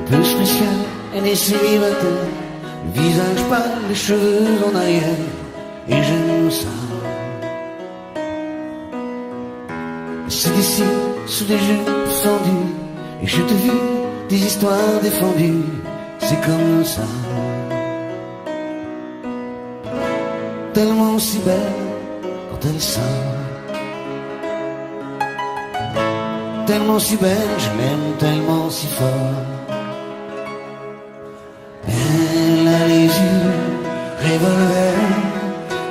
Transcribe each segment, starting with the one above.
peu spécial, elle est célibataire, le visage pâle, les cheveux en arrière, et j'aime ça. C'est d'ici, sous des jupes fendues, et je te vis des histoires défendues, c'est comme ça. Tellement si belle quand elle sort, tellement si belle, je l'aime tellement si fort. Elle a les yeux revolver,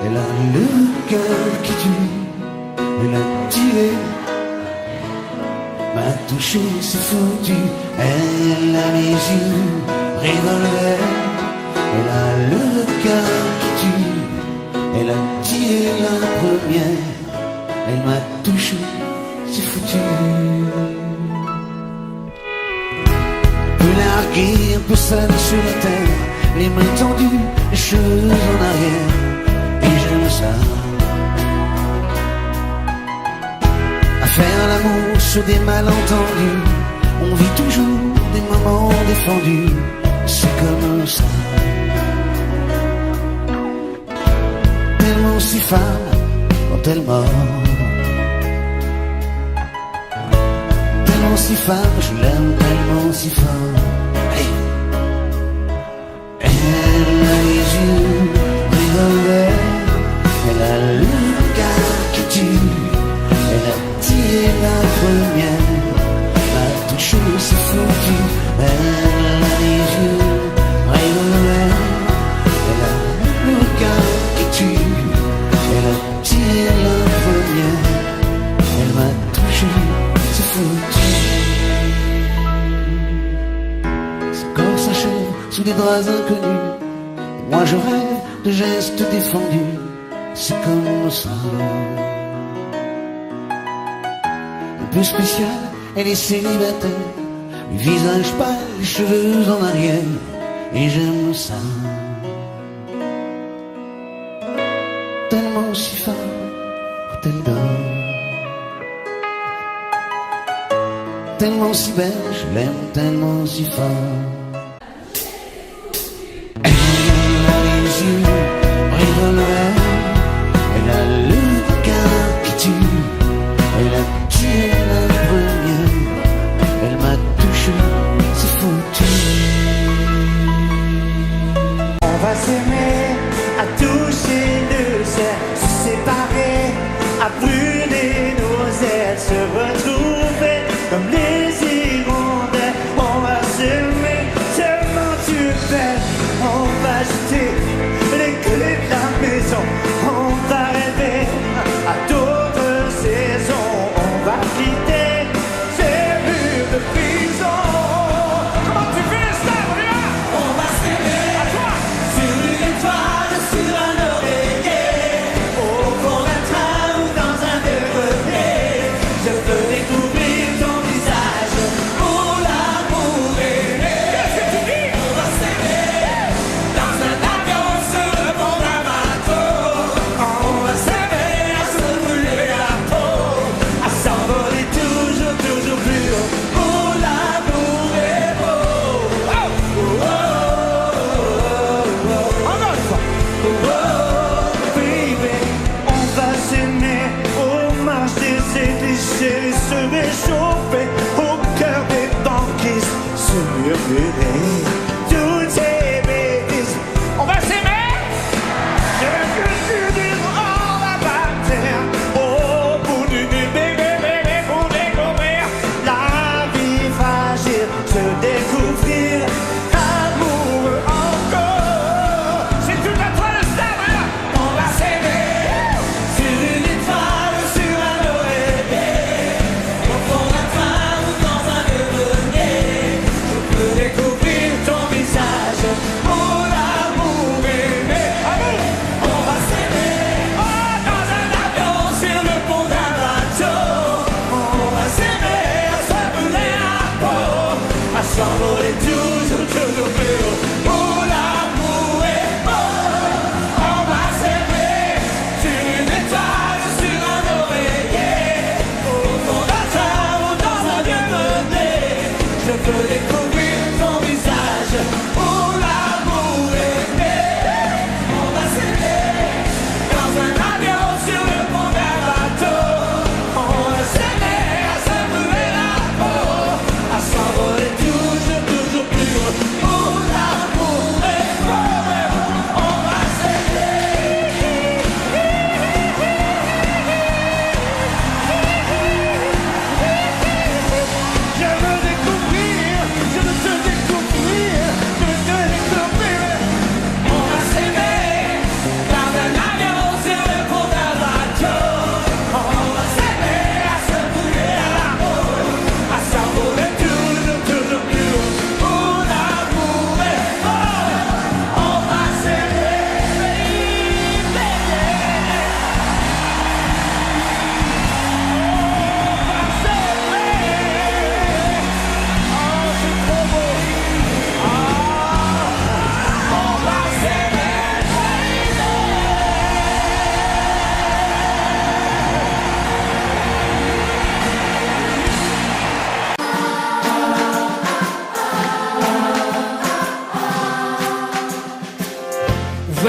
elle a le cœur qui tue, elle a tiré, m'a touché, c'est foutu. Elle a les yeux revolver, elle a le cœur qui tue, elle a tiré la première, elle m'a touché, c'est foutu. Peu larguée, un peu sale sur la terre, les mains tendues, les cheveux en arrière, et j'aime ça. À faire l'amour sur des malentendus, on vit toujours des moments défendus, c'est comme ça. Tellement si femme quand elle mord, tellement si femme, je l'aime tellement si fort. Hey. Elle a les yeux revolver, elle a le cœur qui tue, elle a tiré la première, m'a touché, c'est foutu. Elle a les yeux revolver, elle a le cœur qui tue, elle a tiré la première, elle m'a touché, c'est foutu. Son corps s'achève sous des draps inconnus, et moi je rêve de gestes défendus, c'est comme ça. Un peu spécial, elle est célibataire, le visage pâle, les cheveux en arrière, et j'aime ça. Tellement si femme quand elle dort, tellement si belle, je l'aime tellement si fort. Elle a les yeux revolver, elle a le cœur qui tue, elle a tiré la première, elle m'a touché, c'est foutu. On va s'aimer, à toucher le ciel, se séparer, à brûler nos ailes, se retrouver comme les hirondelles. On va s'aimer, tellement tu fais. On va jeter les clés de la maison, on va rêver à d'autres saisons. On va quitter ces murs de prison. Comment tu fais ça, William? On va s'aimer, à toi, sur une étoile, sur un oreiller, au fond d'un train ou dans un verre. Je veux découvrir ton visage pour l'amour aimé. Qu'est-ce que tu dis? On va s'aimer dans un avion sur le pont d'un bateau. On va s'aimer à se brûler la peau, à s'envoler toujours, toujours plus haut. Pour l'amour est beau. Oh, oh, oh, oh, oh. Encore une fois. Oh, oh, baby. On va s'aimer au marche des églises, se réchauffer au cœur des banquises, se murmurer toutes ces bêtises. On va s'aimer. Je veux que tu dises on va partir au bout du bébé, bébé, pour découvrir la vie fragile, se découvrir amoureux encore. C'est tout à toi le stade, hein? On va s'aimer sur une étoile, sur un oreiller, au fond d'un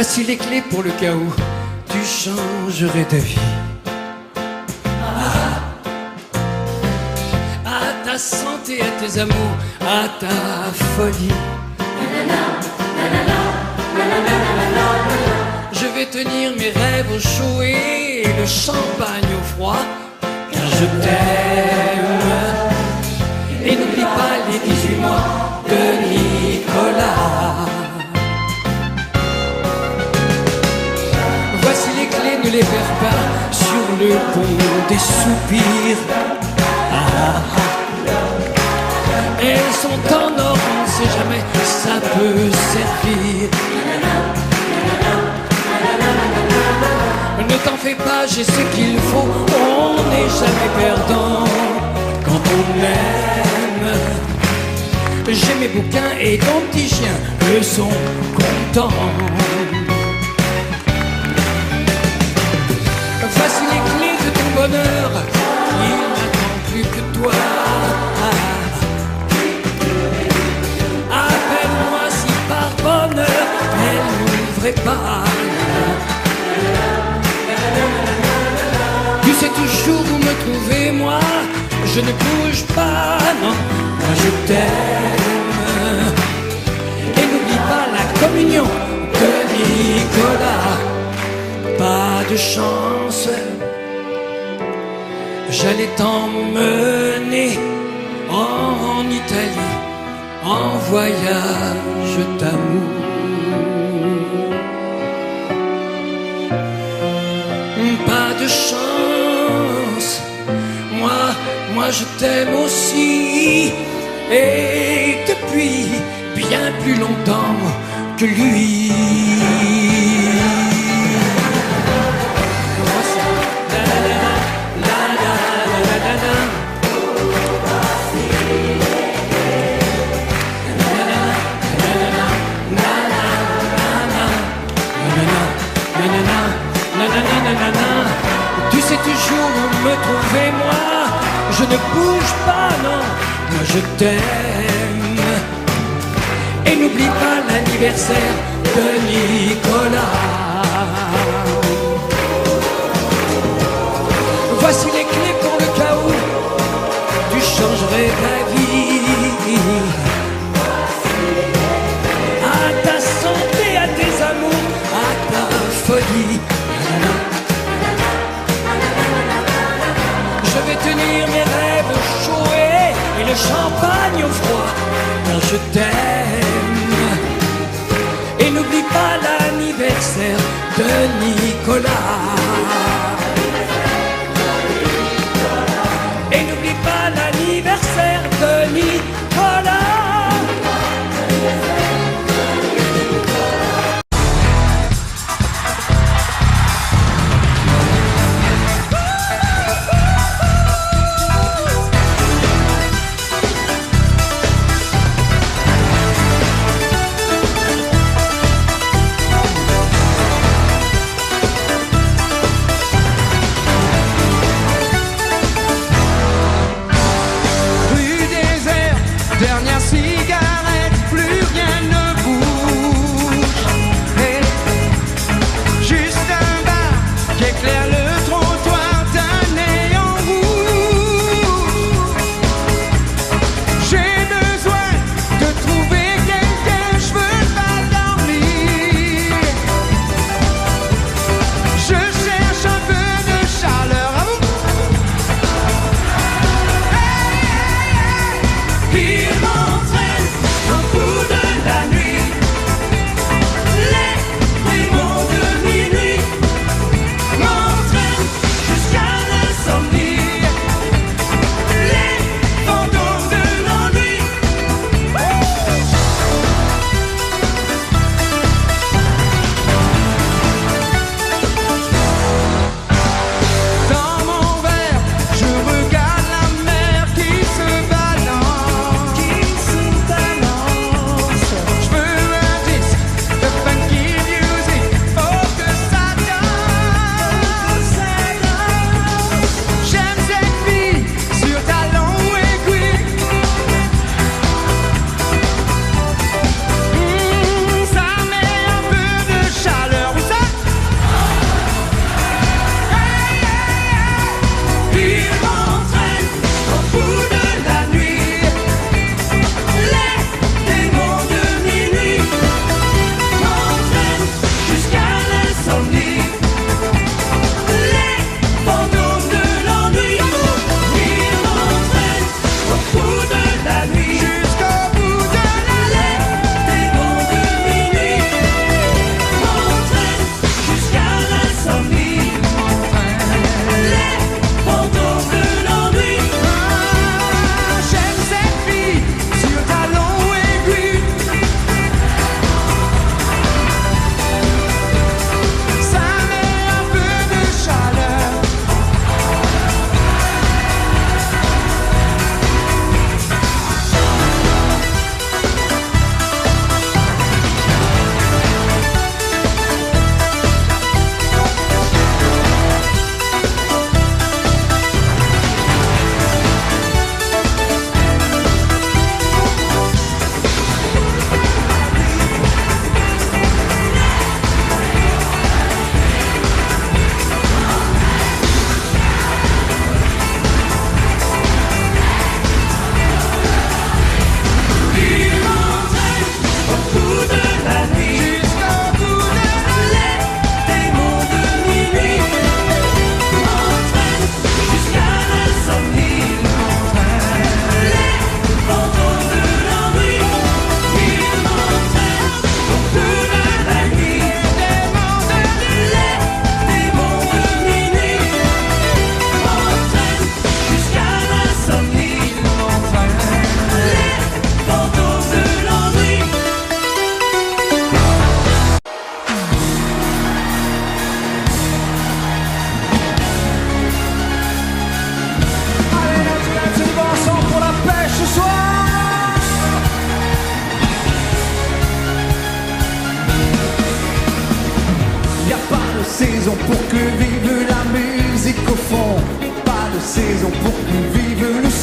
Voici les clés pour le cas où tu changerais ta vie. À ta santé, à tes amours, à ta folie. Je vais tenir mes rêves au chaud et le champagne au froid, car je t'aime. Et n'oublie pas les 18 mois de Nicolas. Voici les clés, ne les perds pas sur le pont des soupirs. Elles sont en or, on ne sait jamais, ça peut servir. Ne t'en fais pas, j'ai ce qu'il faut, on n'est jamais perdant quand on aime. J'ai mes bouquins et ton petit chien, eux sont contents. Voici les clés de ton bonheur, il n'attend plus que toi. Appelle-moi si par bonheur elle n'ouvrait pas. Tu sais toujours où me trouver, moi je ne bouge pas, non, moi je t'aime. Et n'oublie pas la communion de Nicolas. Pas de chance, j'allais t'emmener en Italie, en voyage d'amour. Pas de chance, moi je t'aime aussi, et depuis bien plus longtemps que lui. Tu sais toujours où me trouver, moi je ne bouge pas, non, moi je t'aime. Et n'oublie pas l'anniversaire de Nicolas. Voici les clés pour le cas où tu changerais ta vie. À ta santé, à tes amours, à ta folie. Je vais tenir mes rêves chauds et le champagne au froid, car je t'aime. Et n'oublie pas l'anniversaire de Nicolas. Et n'oublie pas l'anniversaire de Nicolas.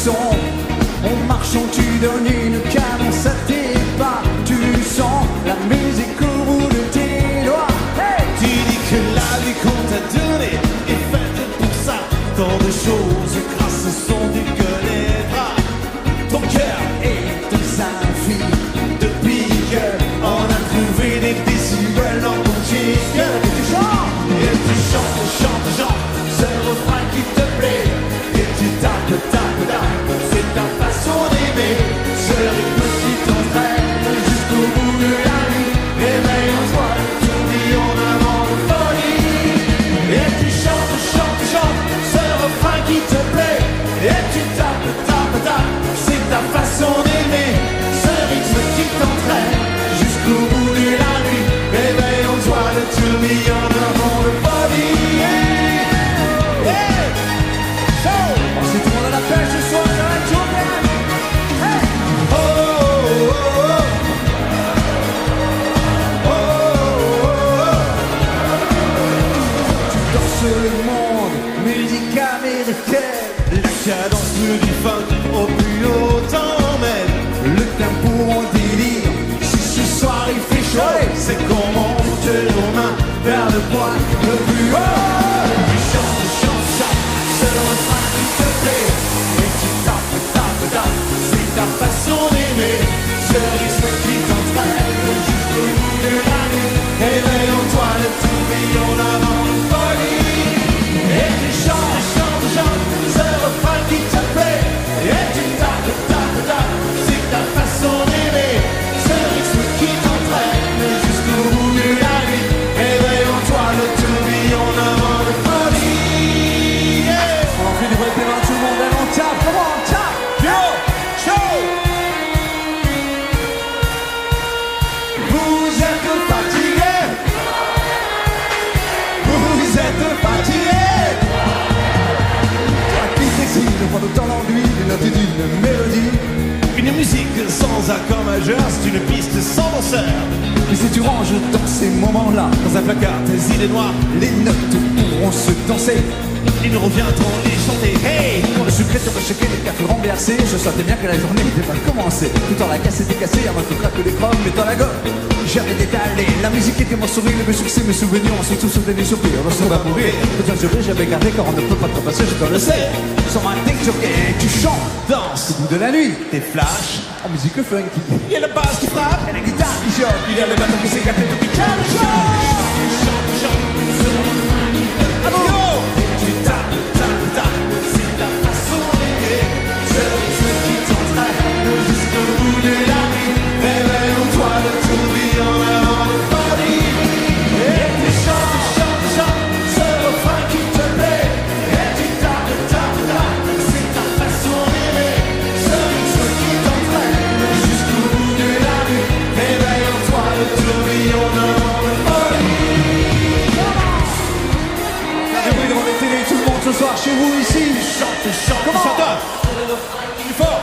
son. En marchant tu donnes une cadence à tes pas. Tu sens la musique au bout de tes doigts. Hey, Tu dis que la vie qu'on t'a donnée est faite pour ça. Tant de choses grâce au son du connaîtras. Ton cœur et de sa fille. depuis qu'on a trouvé des décibels dans ton chic. Et tu chantes. Et tu chantes, chantes, chantes, c'est le refrain qui te plaît. Et tu tapes, tapes, tapes, c'est ta façon d'aimer. Ce rythme qui t'entraîne jusqu'au bout de la nuit. Réveille en toi le tourbillon d'un vent de folie. Et tu chantes, chantes, chantes, c'est le refrain qui te plaît. Et tu tapes, tapes, tapes, c'est ta façon d'aimer. Ce rythme qui t'entraîne jusqu'au bout de la nuit. Réveille en toi le tourbillon d'un vent de folie. Hey! So! Oh, si tout le monde a la pêche ce soir, ça va être chaud, man. Hey! Oh, oh, oh, oh, oh, Tu danses le monde, musique américaine. La cadence du funk au plus haut t'emmène. Le tempo en délire. Si ce soir il fait chaud, Ouais. c'est qu'on monte nos mains vers le point le plus haut. Tu chantes, chantes, chantes, c'est le refrain qui te plaît. Et tu tapes, tapes, tapes, c'est ta façon d'aimer. Ce rythme qui t'entraîne jusqu'au bout de la nuit. Éveille en toi le tourbillon d'un vent de folie. Et tu chantes, chantes, chantes, c'est le refrain qui te plaît. Et tu tapes, tapes, tapes, c'est ta façon d'aimer. Ce rythme qui t'entraîne jusqu'au bout de la nuit. Éveille en toi le tourbillon d'un vent de folie. Yeah. On en fait du vrai paiement, tout le monde. Allez, on tape, comment on tape? Yo, show. Vous êtes fatigué. Vous êtes fatigué. La piste sexy, je prends autant l'ennui d'une note et d'une mélodie. Une musique sans accord majeur, c'est une piste sans danseur. Mais si tu ranges dans ces moments-là, Dans un placard, tes idées noires, les notes pourront se danser. ils nous reviendront les chanter. Hey! Pour le sucré te rechecker les cafés renversés, je sentais bien que la journée était mal commencée. Tout en la casse était cassée, avant que craque les chromes, mais dans la gomme, j'avais détalé. La musique était mon sourire, mes succès, mes souvenirs, on s'est tous sauté des soupirs. On se va mourir. Tout un juré, j'avais gardé car on ne peut pas te passer, je te le sais. Sans ma tête, tu chantes, Danse, au bout de la nuit, tes flashs. en musique funky. Il y a la basse qui frappe, Et la guitare qui choque, il y a le bateau qui s'écarte et tout qui calme. Chante, chante, yo! Tu tapes, tapes, tapes, c'est ta façon d'aimer. Ce rythme qui t'entraîne jusqu'au bout de la nuit. Réveille en toi le tourbillon d'un vent de folie. Et tu chantes, chantes, chantes, ce refrain qui te plaît. Et tu tapes, tapes, tapes, c'est ta façon d'aimer. Ce rythme qui t'entraîne jusqu'au bout de la nuit. Réveille en toi le tourbillon d'un vent de folie. Et oui, devant les télés, tout le monde ce soir chez vous ici. Chante, chante, Comment? chante. Plus fort.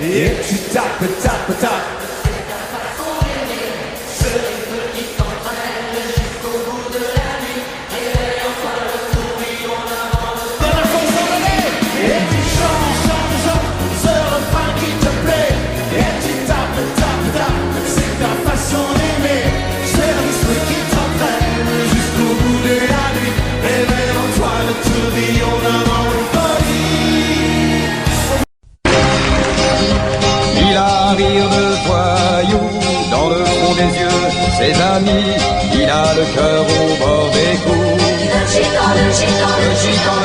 Et tu tapes, tapes, tapes. Dernière fois, sans donner. Et tu chantes, chantes, chantes, ce refrain qui te plaît. Et tu tapes, tapes, tapes, c'est ta façon d'aimer. Ce rythme qui t'entraîne jusqu'au bout de la nuit. Réveille en toi le tourbillon d'un vent de folie. Il a un rire de voyou dans le fond des yeux, ses amis. Il a le cœur au bord des coups. Le gitan,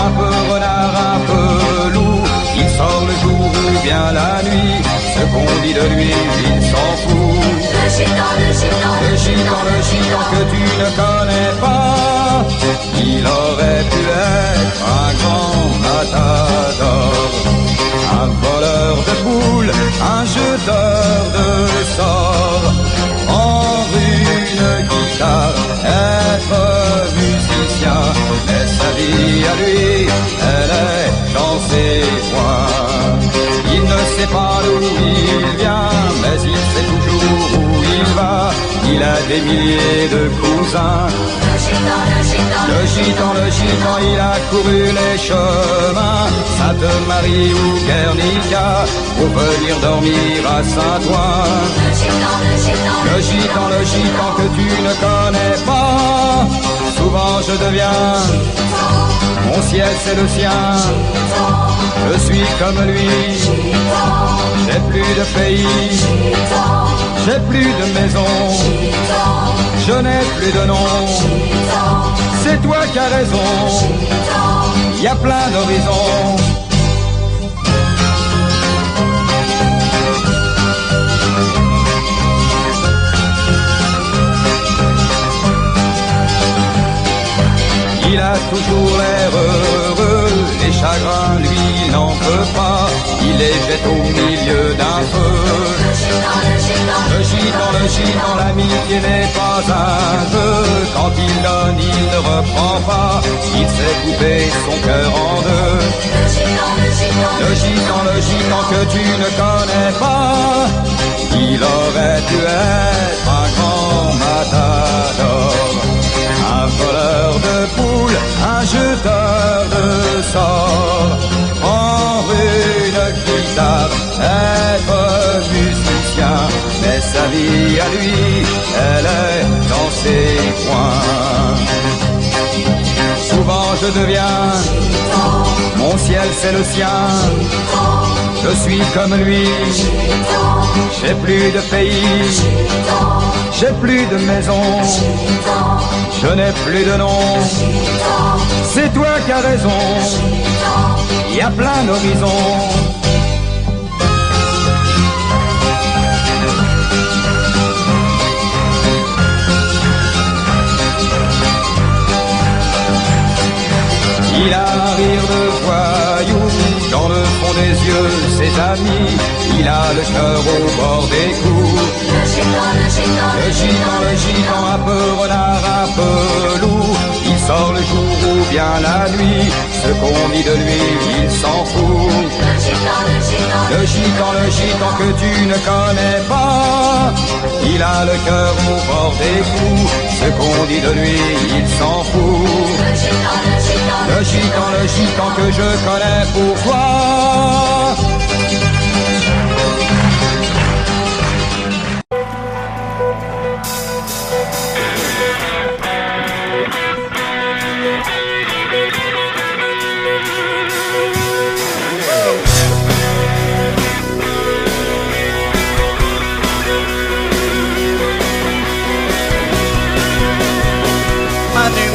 un peu renard, un peu loup. Il sort le jour ou bien la nuit. Ce qu'on dit de lui, il s'en fout. Le gitan que tu ne connais pas. Il aurait pu être un grand matador, un voleur de boules, un jeteur de sorts. Prendre une guitare, être musicien, mais sa vie à lui, elle est dans ses doigts. Il ne sait pas d'où il vient, mais il sait toujours où il va. Il il a des milliers de cousins. Le gitan, il a couru les chemins, Sainte-Marie ou Guernica, pour venir dormir à Saint-Ouen. Le gitan que tu ne connais pas, souvent je deviens, mon ciel c'est le sien. Je suis comme lui, j'ai plus de pays, j'ai plus de maison, je n'ai plus de nom. C'est toi qui as raison, y a plein d'horizons. Il a toujours l'air heureux, les chagrins lui il n'en peut pas, il les jette au milieu d'un feu. Le gitan, l'amitié n'est pas un jeu, quand il donne il ne reprend pas, il sait couper son cœur en deux. Le gitan que tu ne connais pas, il aurait dû être un grand matador, un voleur de poules, un jeteur de sorts, prendre une guitare, être musicien, mais sa vie à lui, elle est dans ses coins. Souvent je deviens, mon ciel c'est le sien, je suis comme lui, j'ai plus de pays, j'ai plus de maison, je n'ai plus de nom. C'est toi qui as raison, il y a plein d'horizons. Il a un rire de voyou, dans le fond des yeux ses amis, il a le cœur au bord des coups. Le gitan, un peu renard, un peu loup, il sort le jour ou bien la nuit, ce qu'on dit de lui, il s'en fout. Le gitan que tu ne connais pas, il a le cœur au bord des coups, ce qu'on dit de lui, il s'en fout. Le gitan que je connais, pourquoi?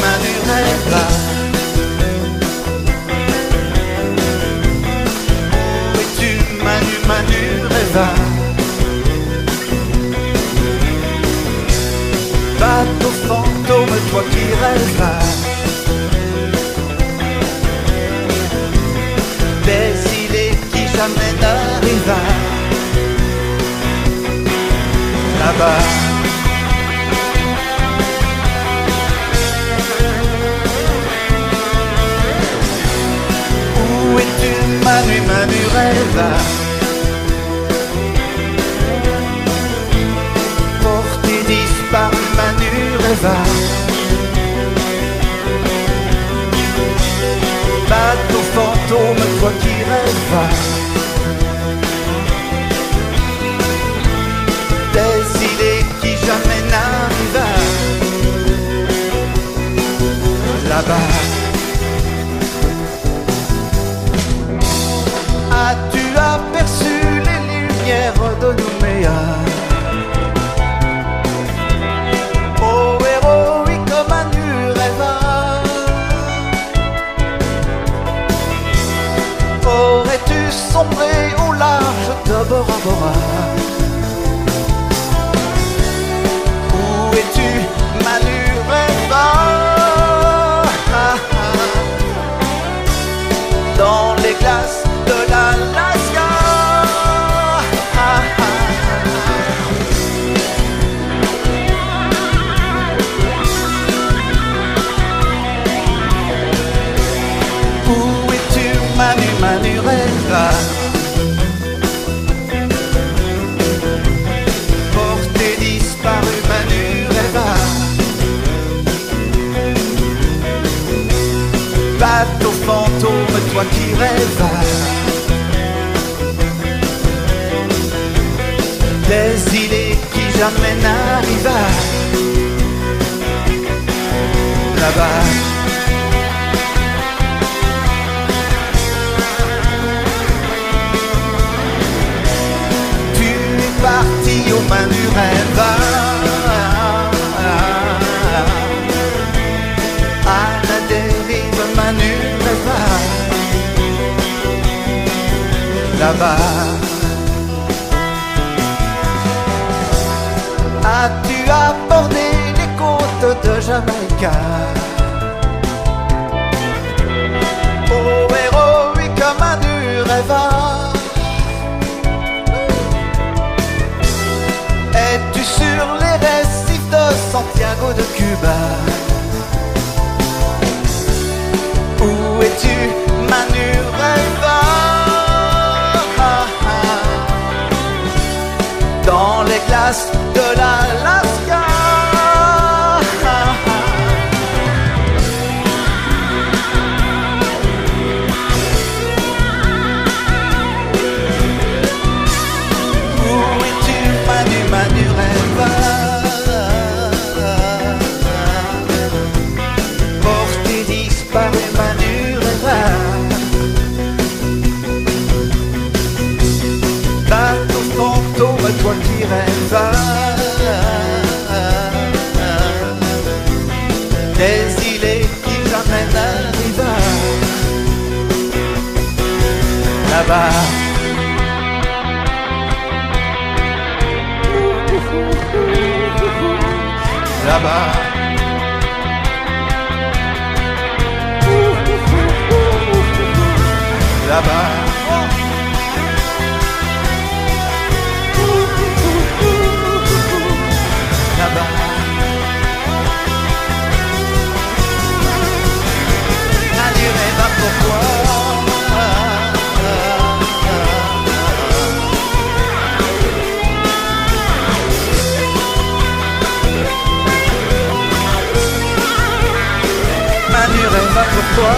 Manu rêve là. Où es-tu, Manu rêve. Bateau fantôme, toi qui rêves. Des îles qui jamais n'arrivent là-bas. Où es-tu, Manu rêve. Porté disparu, Manu rêve. Bateau fantôme, toi qui rêves. Des idées qui jamais n'arrivent là-bas. As-tu aperçu les lumières de Nouméa? Oh héroïque Manu rêve. Aurais-tu sombré au large de Bora Bora? Où es-tu, Manu rêve? Dans les glaces de l'Alaska. Où es-tu, Manu rêve? rêva. Des idées qui jamais n'arriva. Là-bas. Tu es parti aux mains du rêve. À la dérive, Manu rêva. Là-bas. As-tu abordé les côtes de Jamaïca? Oh, héroïque Manu rêva. Es-tu sur les récifs de Santiago de Cuba? Où es-tu Manu rêva? Dans les glaces de l'Alaska. Où es-tu Manu, Manu rêva? Porté disparu Manu rêva. Bateau fantôme, toi qui rêvas. Des îlets qui jamais n'arriva. Là-bas. Là-bas. Là-bas. Là-bas. Manu rêva pourquoi? Manu rêva pourquoi?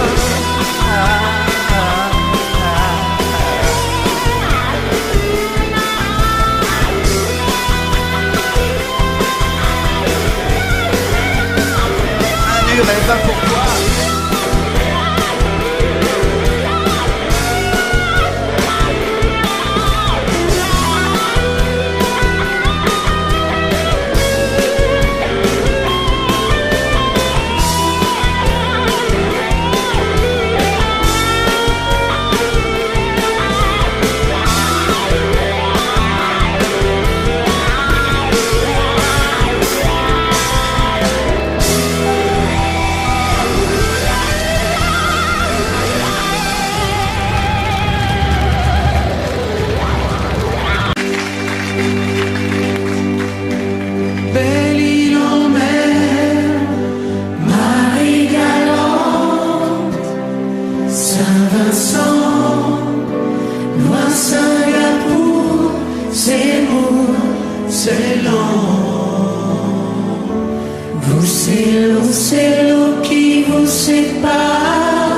Manu rêva pourquoi? C'est l'eau qui vous sépare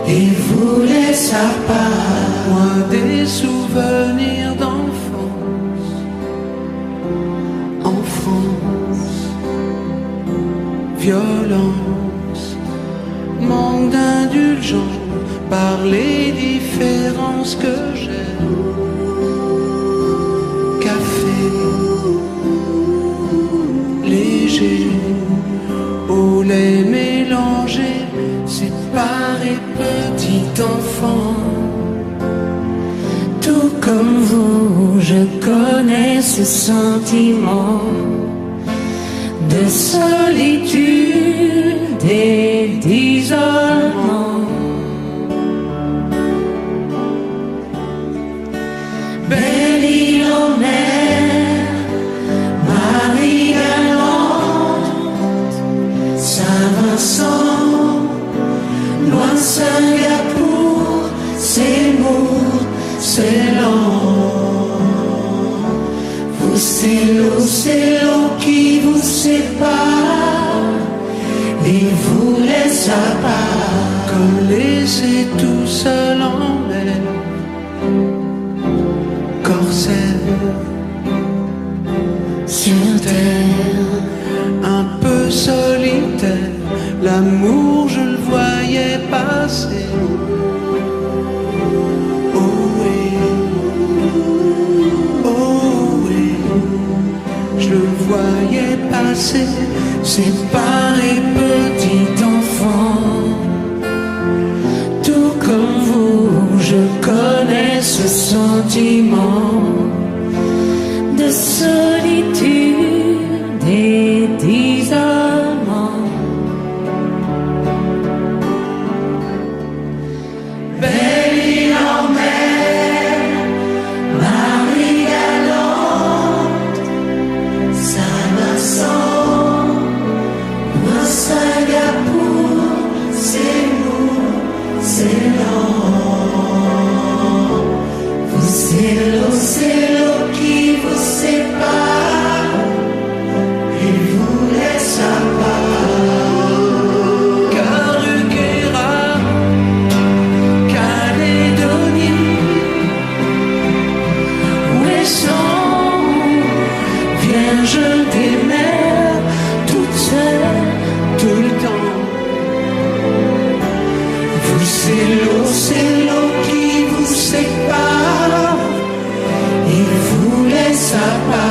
et vous laisse à part. Loin des souvenirs d'enfance, en France, violence, manque d'indulgence par les différences que j'aime. Café léger, au lait mélangé, séparé petit enfant. Tout comme vous, je connais ce sentiment de solitude et d'isolement. Belle île en mer, Marie galante, Saint-Vincent, loin de Singapour, c'est lourd, c'est lent. Vous, c'est l'eau qui vous sépare et vous laisse à part. Comme laissé tout seul en mer, corsaire sur terre, un peu solitaire. L'amour, je le voyais passer. Oh oui, je le voyais passer, séparé petit enfant. Tout comme vous, je connais ce sentiment de solitude et d'isolement. Belle île en mer, Marie galante, Saint-Vincent ou un Singapour, c'est nous, c'est lent. C'est l'eau qui vous sépare et vous laisse à part. Caruquera, Calédonie, Ouessant, Vierge des mers, toute seule, tout le temps. Vous, c'est l'eau qui vous sépare et vous laisse à part.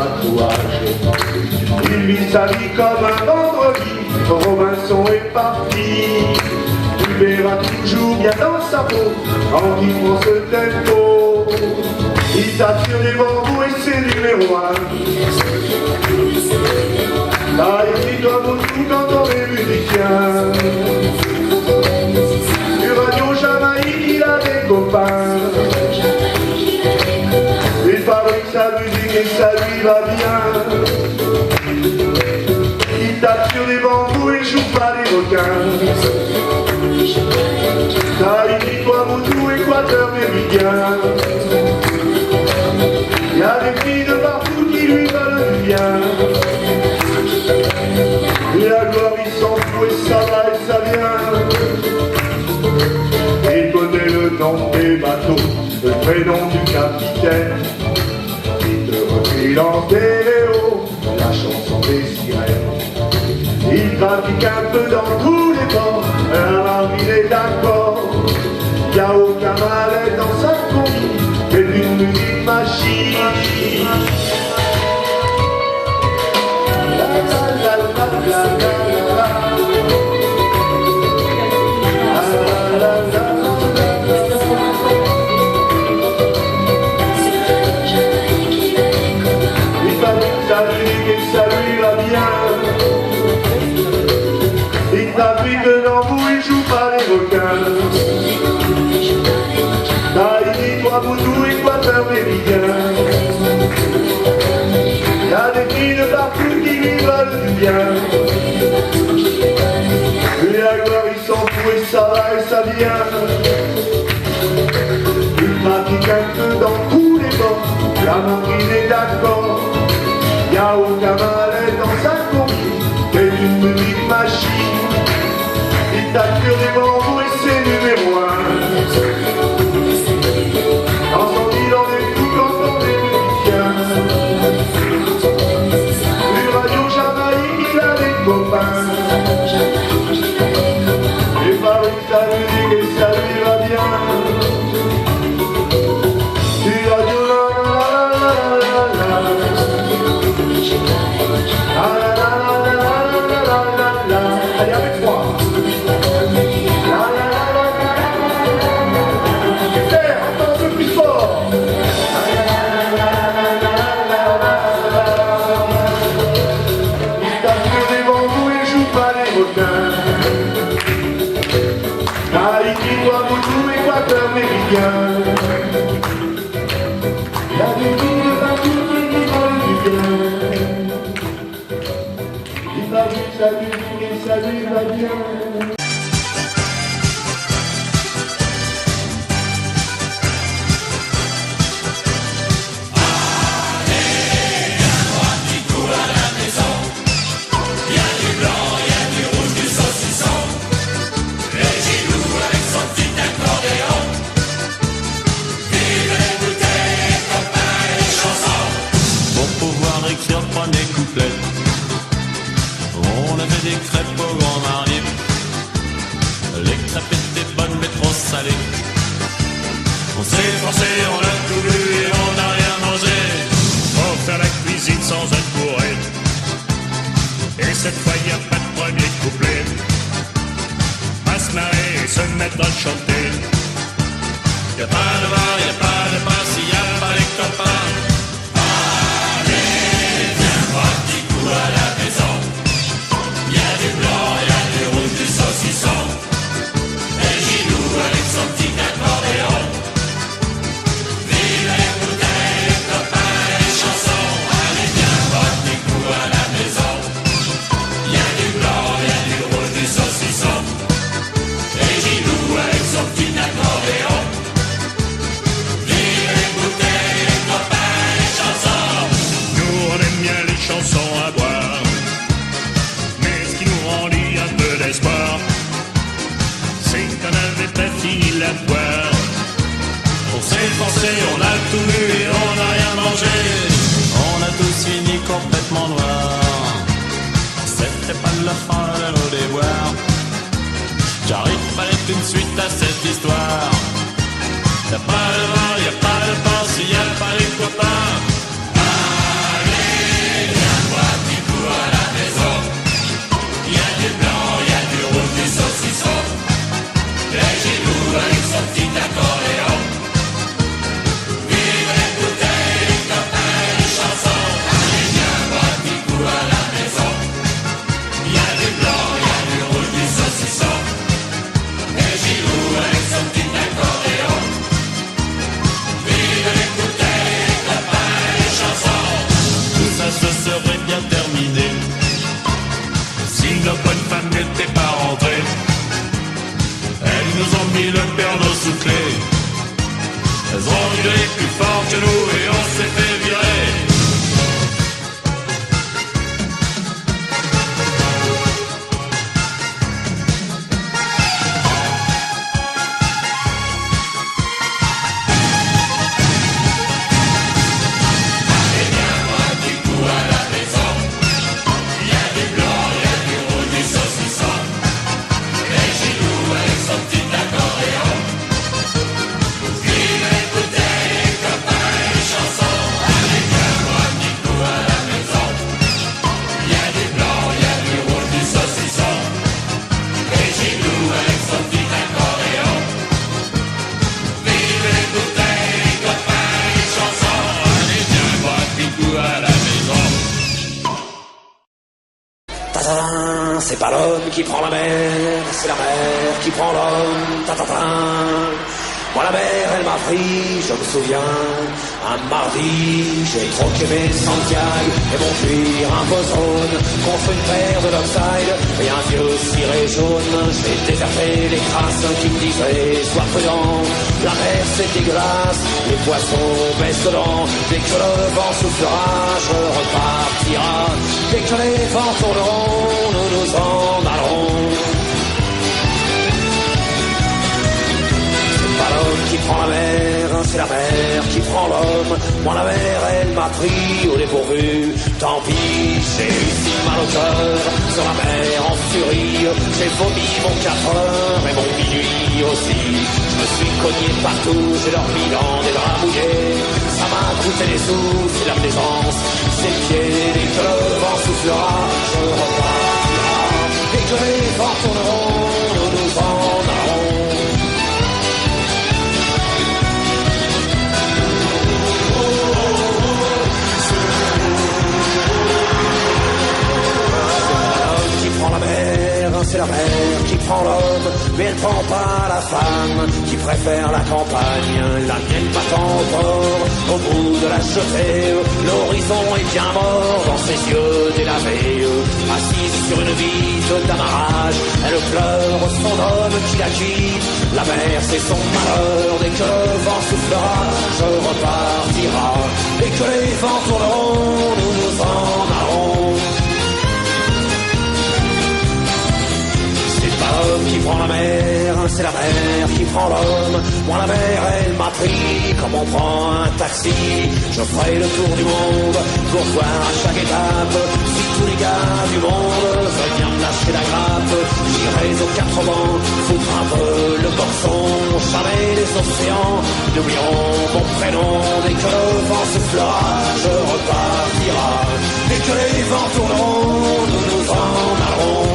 tatouage. Il vit sa vie comme un vendredi, Robinson est parti. Tu verras toujours bien dans sa peau, en vivant ce tempo. Il t'attire des bambous et c'est numéro 1. Là, il doit beaucoup quand on est musicien. Du radio Jamaïque, il a des copains. Il fabrique sa musique et ça lui va bien. Il tape sur des bambous et joue pas les requins. Tahiti, Tuamotu, Équateur, méridien. Il y a des filles de partout qui lui veulent du bien. Et la gloire, il s'en fout et ça va et ça vient. Il connaît le nom des bateaux, le prénom du capitaine. Il te refile en stéréo la chanson des sirènes. Il trafique un peu dans tous les ports, alors il est d'accord. Il n'y a aucun mal dans sa combi, mais une musique machine. Il fabrique sa musique et ça lui va bien. Il t'applique de l'embout, il joue pas les requins. Tahiti, Tuamotu, Équateur, méridien. Il y a des filles de partout qui lui veulent du bien. Et la gloire, il s'en fout et ça va et ça vient. Il pratique un peu dans tous les bords, la marine est d'accord. Il n'y a aucun mal dans sa combi, c'est une musique machine. Il tape sur des bambous et c'est numéro 1. Ensemble, il en est tout quand on est musicien. Du radio Jamaïque, il a des copains. Il fabrique sa musique et ça lui va bien. Du radio la la la la la. La la la la la la la la la. Allez, avec moi. La la la la la la. Super, encore un peu plus fort. Il tape sur des bambous et joue pas les requins. Tahiti, Tuamotu, Équateur, méridien. Il y a des filles de partout qui lui veulent du bien. Il fabrique sa musique et ça lui va bien. Des couplets. On avait des crêpes au Grand Marnier. Les crêpes étaient bonnes mais trop salées. On s'est forcé, on a tout bu et on n'a rien mangé. Faut faire la cuisine sans être bourré. Et cette fois y a pas de premier couplet. À se marrer et se mettre à chanter. Y a pas de bar, y a pas de pain s'il y a pas les copains. À la maison, y a du blanc, y a du rouge, du saucisson. Et Gilou avec son petit accordéon. Vive les bouteilles, les copains et les chansons. Allez viens boire des coups à la maison. Y a du blanc, y a du rouge, du saucisson. Et Gilou avec son petit accordéon. que nous et on s'est fait virer. C'est pas l'homme qui prend la mer, c'est la mer qui prend l'homme. Moi la mer elle m'a pris, je me souviens, un mardi, j'ai troqué mes Santiago et mon cuir un peu jaune contre une paire de Lopside et un vieux ciré jaune. J'ai déserté les crasses qui me disaient sois prudent, la mer c'est dégueulasse, les poissons baissent dedans. Dès que le vent soufflera, je repartira. Dès que les vents tourneront, nous nous en allons. C'est pas l'homme qui prend la mer, c'est la mer qui prend l'homme. Moi la mer elle m'a pris au dépourvu. Tant pis, j'ai eu si mal au cœur. Sur la mer en furie, j'ai vomi mon 4 heures et mon minuit aussi. Je me suis cogné partout, j'ai dormi dans des draps mouillés. Ça m'a coûté des sous, c'est la plaisance, c'est le pied. Dès que le vent soufflera, je repartira. Dès que les vents tourneront, nous nous en allons. C'est la mer qui prend l'homme, mais elle prend pas la femme qui préfère la campagne. La mienne m'attend au port, au bout de la jetée. L'horizon est bien mort dans ses yeux délavés. Assise sur une vitre d'amarrage, elle pleure son homme qui la quitte. La mer c'est son malheur, dès que le vent soufflera, je repartira. Dès que les vents tourneront, nous nous en allons. L'homme qui prend la mer, c'est la mer qui prend l'homme. Moi la mer elle m'a pris comme on prend un taxi. Je ferai le tour du monde pour voir à chaque étape si tous les gars du monde veulent bien me lâcher la grappe. J'irai aux 4 vents, foutre un peu le boxon. Jamais les océans n'oublieront mon prénom. Dès que le vent soufflera, je repartira. Dès que les vents tourneront, nous nous en allons.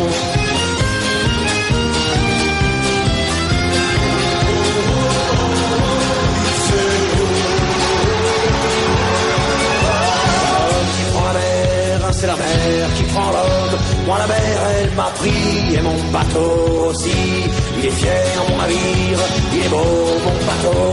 C'est la mer qui prend l'homme. Moi la mer elle m'a pris et mon bateau aussi. Il est fier mon navire, il est beau mon bateau.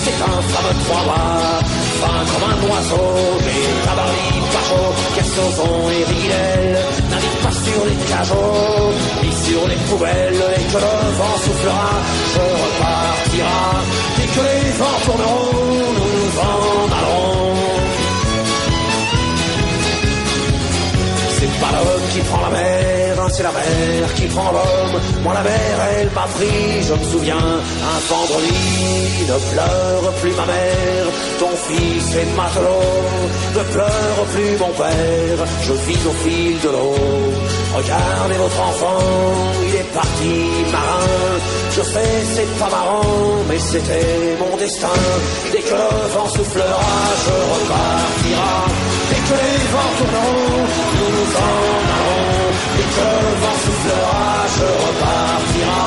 C'est un fameux 3-mâts, fin comme un oiseau. Les tabaris, pachots, cassozons et riguelles naviguent pas sur les cajots ni sur les poubelles. Et que le vent soufflera, je repartira. Dès que les vents tourneront, nous nous en allons. C'est pas l'homme qui prend la mer, c'est la mer qui prend l'homme. Moi la mer elle m'a pris, je me souviens, un vendredi. Ne pleure plus ma mère, ton fils est matelot. Ne pleure plus mon père, je vis au fil de l'eau. Regardez votre enfant, il est parti marin. Je sais c'est pas marrant, mais c'était mon destin. Dès que le vent soufflera, je repartira. Dès que les vents tourneront, nous nous en allons. Dès que le vent soufflera, je repartira.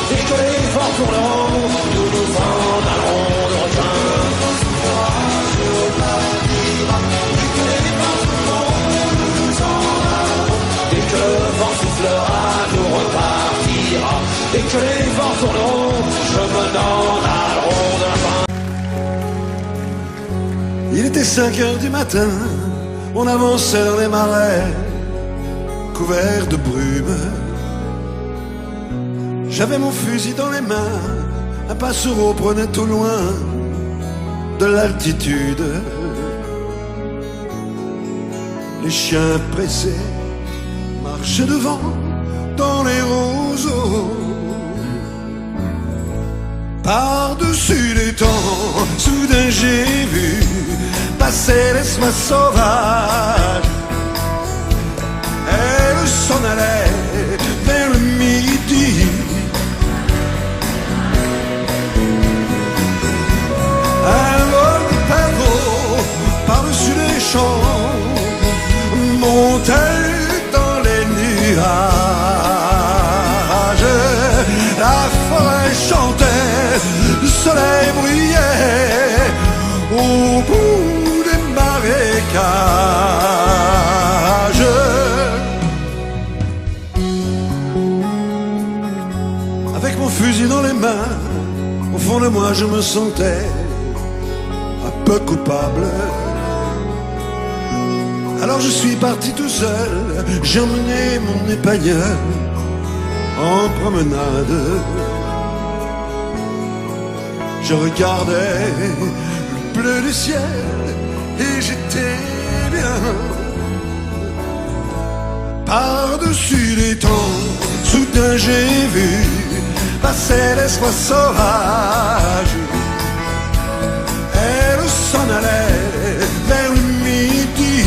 Dès que les vents tourneront, nous nous en allons. Le requin soufflera, je repartira. Dès que les vents tourneront, nous nous en allons. Dès que le vent soufflera, nous repartira. Dès que les vents tourneront, je me n'en allons de la fin. Il était 5 heures du matin, on avançait dans les marais, couverts de brume. J'avais mon fusil dans les mains, un passereau prenait au loin de l'altitude. Les chiens pressés marchaient devant dans les roseaux. Par-dessus les temps, soudain j'ai vu passer l'espoir sauvage. Elle s'en allait vers le midi. Un vol de pavot par-dessus les champs montait dans les nuages. La forêt chantait, le soleil brillait au bout des marécages. Avec mon fusil dans les mains, au fond de moi je me sentais un peu coupable. Alors je suis parti tout seul, j'ai emmené mon épagneul en promenade. Je regardais le bleu du ciel et j'étais bien. Par-dessus les temps, soudain j'ai vu passer l'espoir sauvage. Elle s'en allait vers le midi.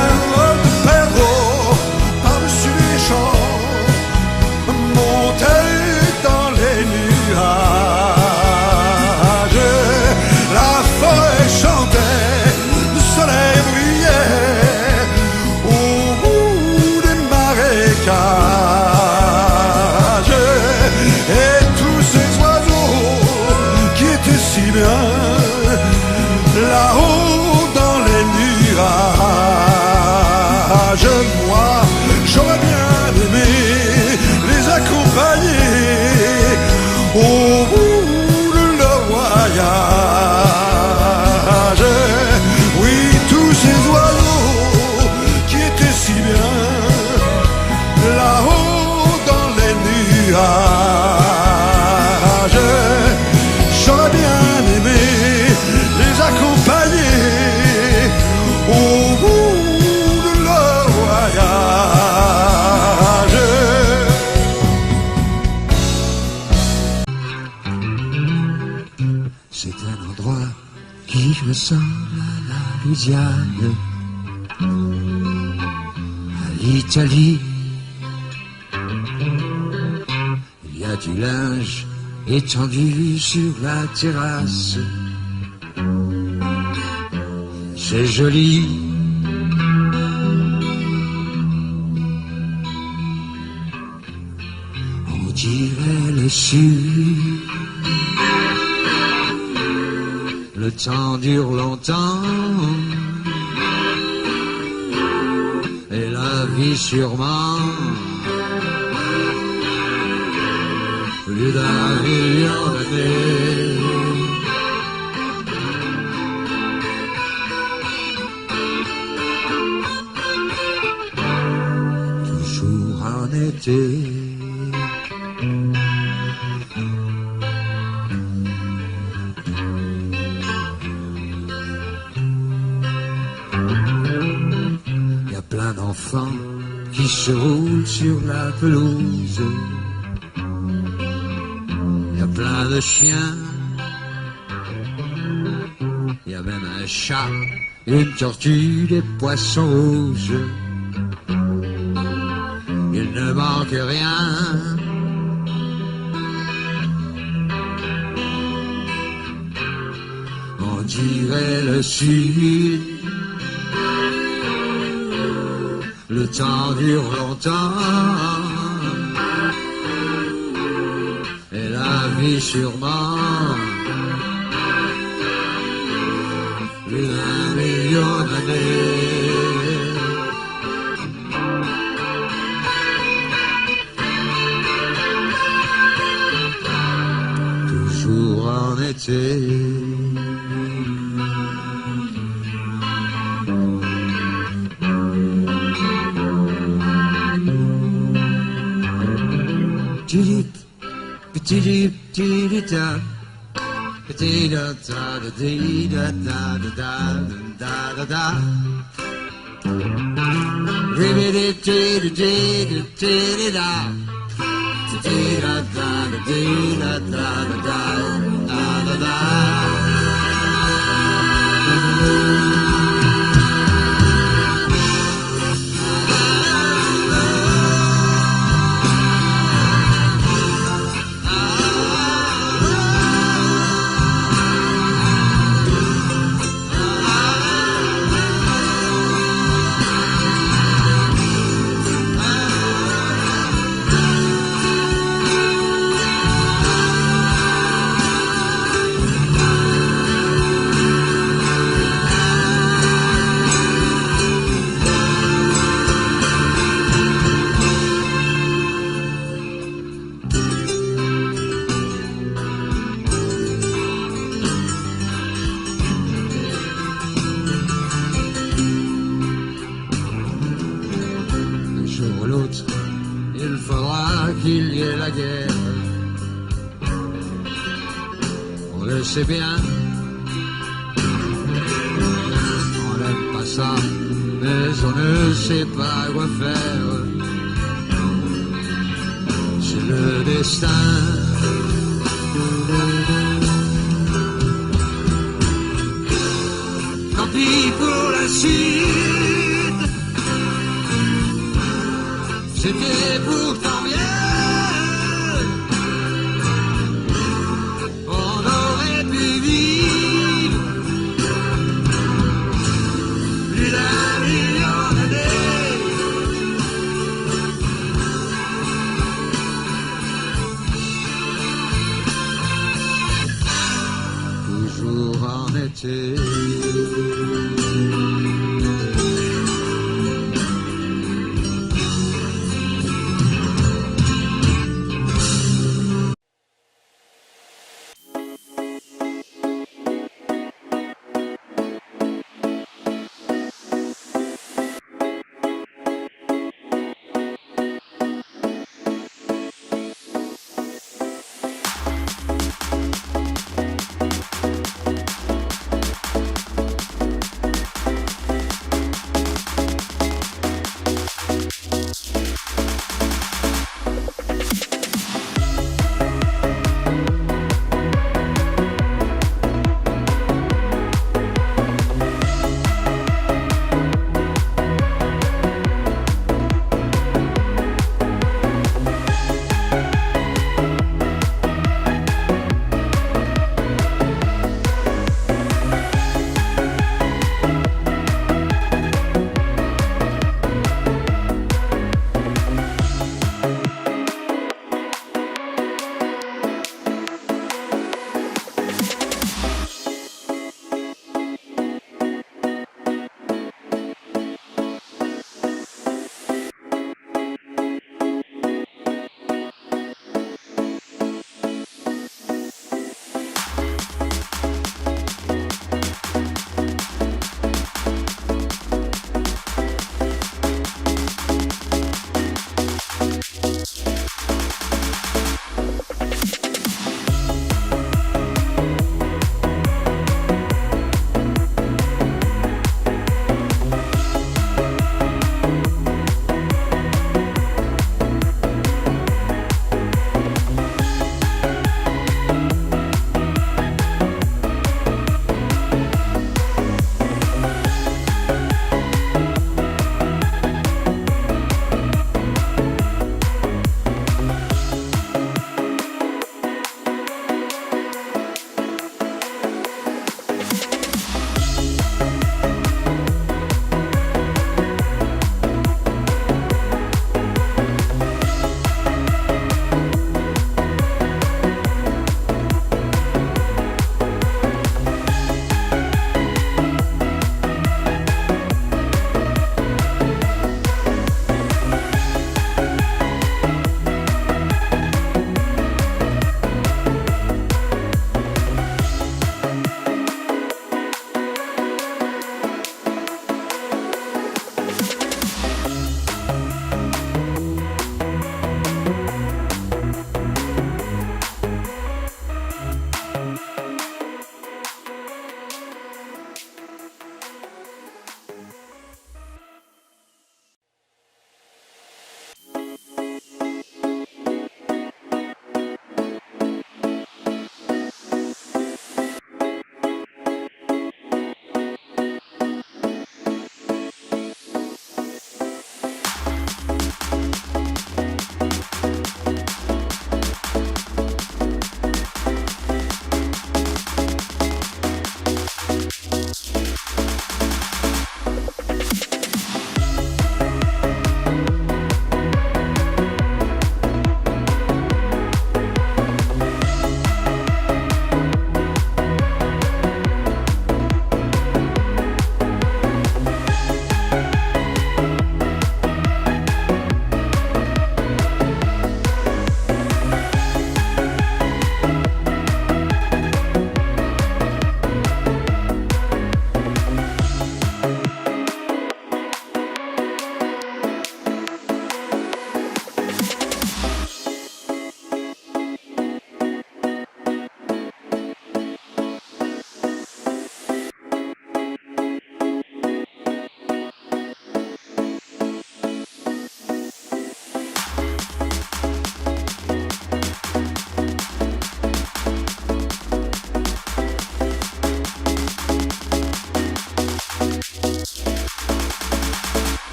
Un vol de perdreaux par-dessus les champs montait dans les nuages. La forêt chantait, le soleil brillait au bout des marécages. Et tous ces oiseaux qui étaient si bien là-haut dans les nuages. Moi, j'aurais bien aimé les accompagner au bout de leur voyage. Oui, tous ces oiseaux qui étaient si bien là-haut dans les nuages. J'aurais bien aimé les accompagner au bout de leur voyage. C'est un endroit qui ressemble à la Louisiane, à l'Italie. Il y a du linge étendu sur la terrasse. C'est joli. On dirait le sud. Le temps dure longtemps et la vie sûrement. Plus d'un million d'années. Toujours en été. Y a plein d'enfants qui se roulent sur la pelouse. Y a plein de chiens, y a même un chat, une tortue, des poissons rouges. Il ne manque rien. On dirait le sud. Le temps dure longtemps et la vie sûrement. Plus d'un million d'années. Toujours en été. Tiddy, tiddy, da. Da da da da da da da da da. Ribbidi tiddy tiddy tiddy da. Da da da da da da da da. Qu'il y ait la guerre, on le sait bien, on n'aime pas ça, mais on ne sait pas quoi faire, c'est le destin. Tant pis pour la suite, c'était pourtant bien.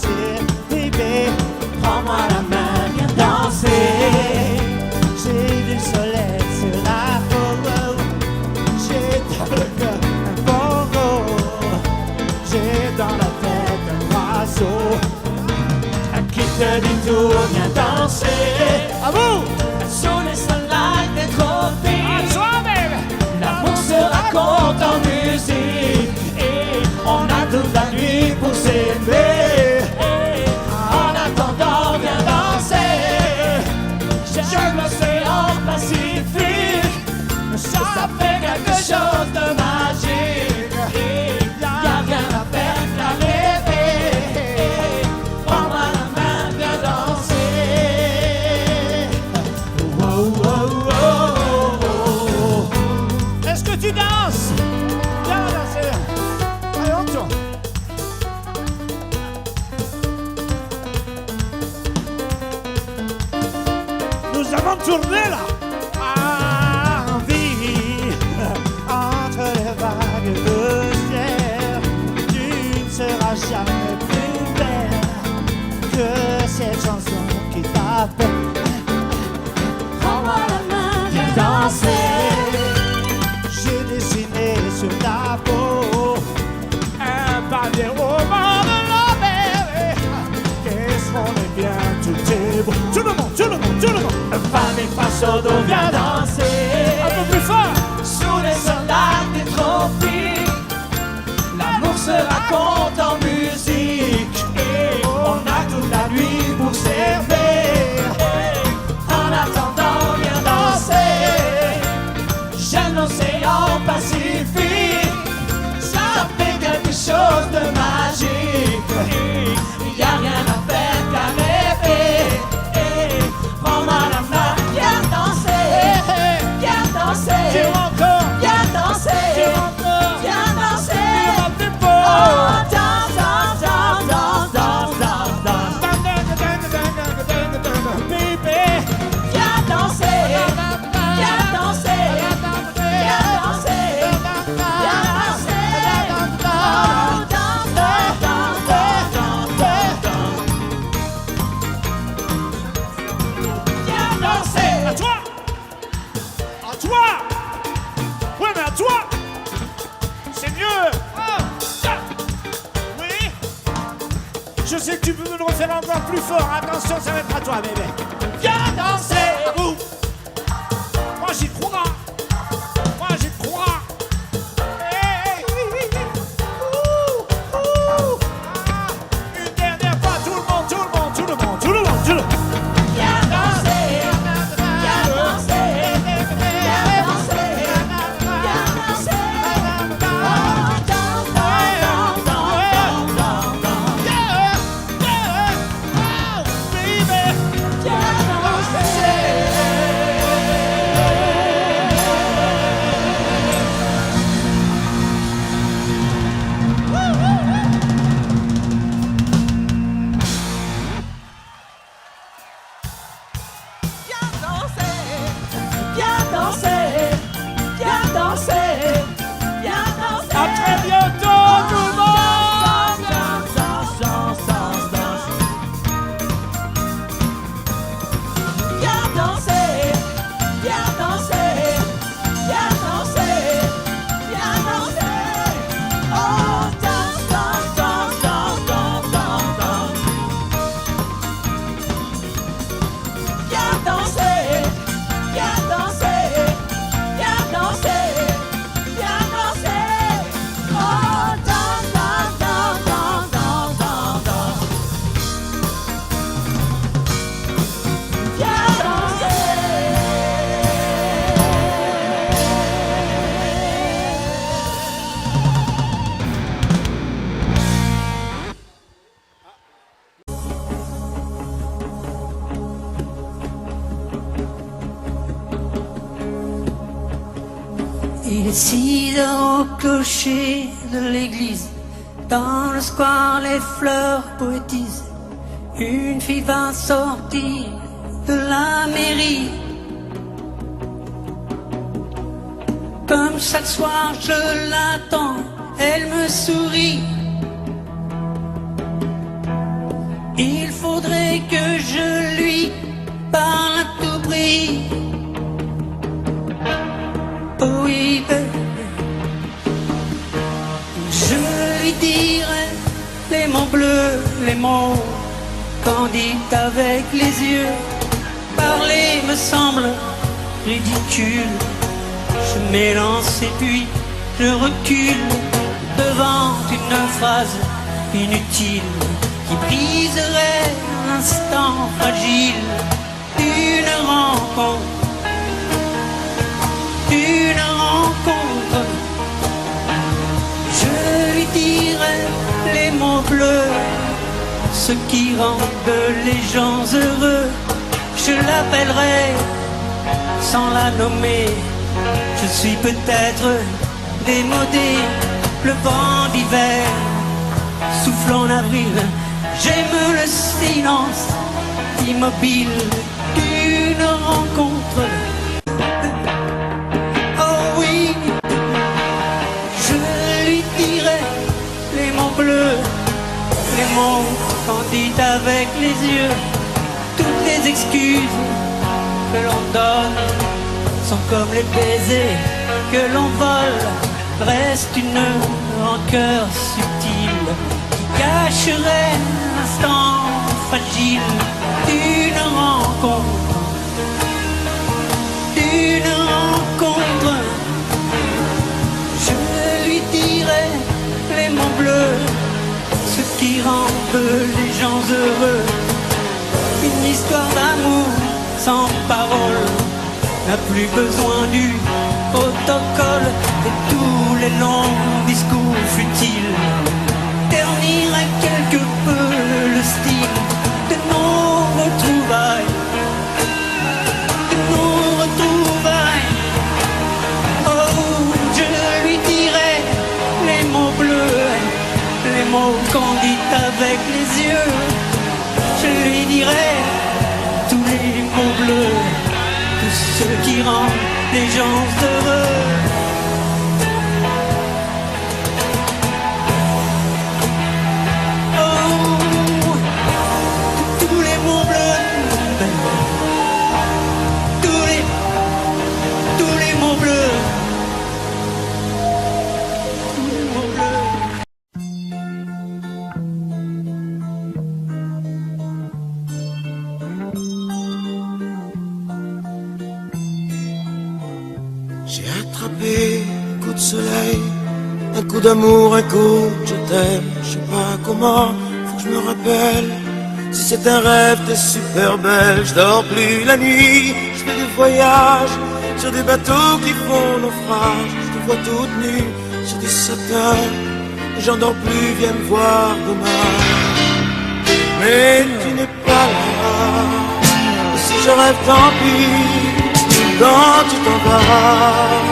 danser, bébé. Prends-moi la main, viens danser. J'ai du soleil sur la peau, j'ai dans le cœur un bongo, j'ai dans la tête un oiseau qui te dit tout, viens danser. À vous! Sur les sunlight des tropiques, l'amour se raconte en musique et on a toute la nuit pour s'aimer. En attendant, viens danser. J'aime l'océan Pacifique, ça fait quelque chose de magique. Y'a rien à faire qu'à rêver. Prends-moi la main, viens danser. Oh, oh, oh, oh. Est-ce que tu danses? Viens danser. Allez, on tourne. Nous avons tourné là. Envie entre les vagues de chair. Tu ne seras jamais plus belle que cette chanson qui t'appelle. Prends-moi la main, viens danser. J'ai dessiné sur ta peau un pavé roman de la mer. Qu'est-ce qu'on est bien, tout est beau. Tout le monde, tout le monde, tout le monde. Femme et face au dos, viens danser. Un peu plus fort. Sous les soldats des tropiques, l'amour se raconte en musique et on a toute la nuit pour servir. En attendant, viens danser. J'aime l'océan Pacifique, ça fait quelque chose de magique. Y'a rien à faire qu'à rêver. Prends-moi la main, viens danser. Viens danser. Viens danser. Viens danser. Oh, danse, danse, danse, danse, danse, danse, danse. Baby, viens danser. Viens danser. Viens danser. Viens danser. Oh, danse, danse, danse, danse, danse. Viens danser. À toi. À toi. Ouais, mais à toi. C'est mieux. Oui. Je sais que tu peux me le refaire encore plus fort. Attention, ça va être à toi, bébé. Viens danser. À vous. Moi, j'y crois. Moi, j'y crois. Hey. Ouh. Ouh. Ah. Une dernière fois, tout le monde, tout le monde, tout le monde, tout le monde, tout le monde. Viens danser. Viens danser. Viens danser. Viens danser. Oh, danse, danse, danse, danse, danse, danse. Yeah. Oh, baby. Viens danser. Viens danser. Viens danser. Viens danser. À très bientôt, tout le monde. Danse, danse, danse, danse, danse. Viens danser. Viens danser. Viens danser. Viens danser. Oh, danse, danse, danse, danse, danse, danse, danse. Viens danser. Viens danser. Viens danser. Viens danser. Oh, danse, danse, danse, danse, danse, danse, danse. Viens danser. Il est 6 heures au clocher de l'église. Dans le square, les fleurs poétisent. Une fille va sortir de la mairie. Comme chaque soir, je l'attends, elle me sourit. que je lui parle à tout prix. Oh oui, je lui dirai les mots bleus, les mots candides avec les yeux. Parler me semble ridicule. Je m'élance et puis je recule devant une phrase inutile qui briserait l'instant fragile d'une rencontre. D'une rencontre, je lui dirai les mots bleus, ce qui rendent les gens heureux. Je l'appellerai sans la nommer. Je suis peut-être démodé, le vent d'hiver souffle en avril. J'aime le silence immobile d'une rencontre. Oh oui, je lui dirai les mots bleus, les mots candides avec les yeux. Toutes les excuses que l'on donne sont comme les baisers que l'on vole. Reste une rancœur subtile qui cacherait l'instant fragile d'une rencontre. D'une rencontre, je lui dirai les mots bleus, ce qui rend les gens heureux. Une histoire d'amour sans parole n'a plus besoin du protocole, et tous les longs discours futiles terniraient quelque peu le style de nos retrouvailles. De nos retrouvailles. Oh, je lui dirai les mots bleus, les mots candides avec les yeux. Je lui dirai tous les mots bleus, tout ce qui rend les gens heureux. Oh, tous les mots bleus, tous les mots bleus, tous les mots bleus. J'ai attrapé un coup de soleil, un coup d'amour, un coup de je t'aime. Je sais pas comment, faut que je me rappelle. Si c'est un rêve, t'es super belle. Je dors plus la nuit, je fais des voyages sur des bateaux qui font naufrage. Je te vois toute nue sur des satins, et j'en dors plus, viens me voir demain. Mais tu n'es pas là, et si je rêve, tant pis. Quand tu t'en vas,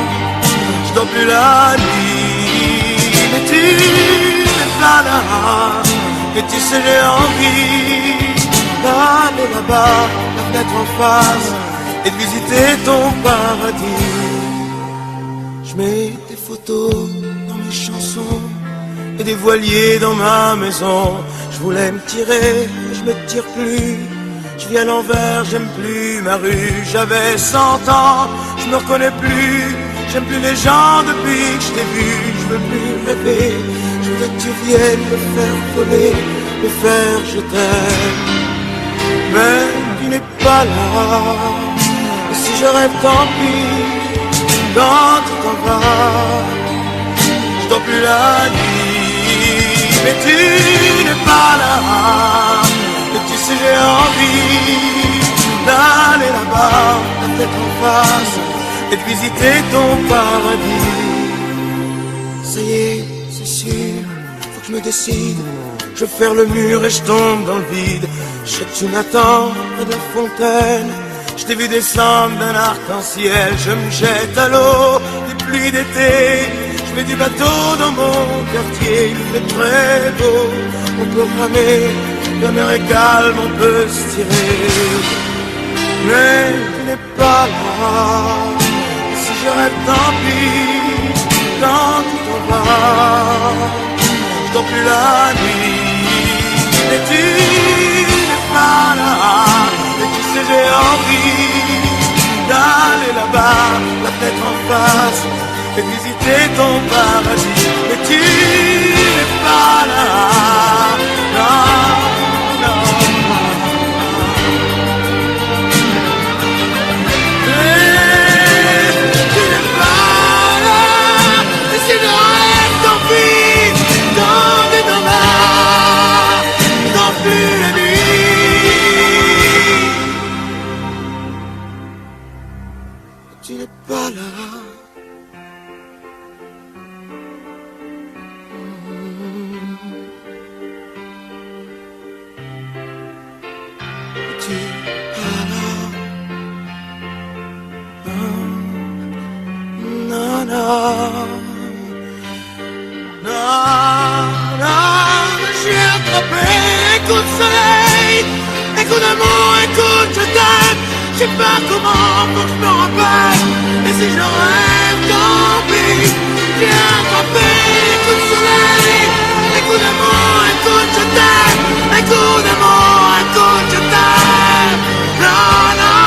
je dors plus la nuit. Mais tu n'es pas là, et tu sais j'ai envie d'aller là-bas, la fenêtre en face, et de visiter ton paradis. Je mets des photos dans mes chansons et des voiliers dans ma maison. Je voulais me tirer, mais je me tire plus. Je vis à l'envers, j'aime plus ma rue. J'avais 100 ans, je me reconnais plus. J'aime plus les gens depuis que je t'ai vu. Je veux plus rêver, je veux que tu viennes me faire voler, me faire je t'aime. Mais tu n'es pas là, et si je rêve tant pis. Quand tu t'en vas, je dors plus la nuit. Mais tu n'es pas là, et tu sais j'ai envie d'aller là-bas, la tête en face, et de visiter ton paradis. Ça y est, c'est sûr, faut que je me décide. Je ferme le mur et je tombe dans le vide. Je sais que tu m'attends près de la fontaine. Je t'ai vu descendre d'un arc-en-ciel. Je me jette à l'eau des pluies d'été. Je mets du bateau dans mon quartier. Il fait très beau, on peut ramer. La mer est calme, on peut se tirer. Mais tu n'es pas là, si je rêve tant pis. Quand tu t'en vas, je dors plus la nuit. Mais tu n'es pas là, l'espace et visiter ton paradis. Mais tu n'es pas là, non, non. Et tu n'es pas là, et si le rêve tant pis, tant de dommage, tant plus la nuit. Tu n'es pas là. Tu n'es pas là. Non, non, non, non, j'ai attrapé un coup de soleil, un coup d'amour, un coup de je t'aime. Je sais pas comment, faut que je me rappelle. Et si je rêve, tant pis. J'ai attrapé un coup de soleil, un coup d'amour, un coup de je t'aime. Un coup d'amour, un coup de je t'aime. Non, non,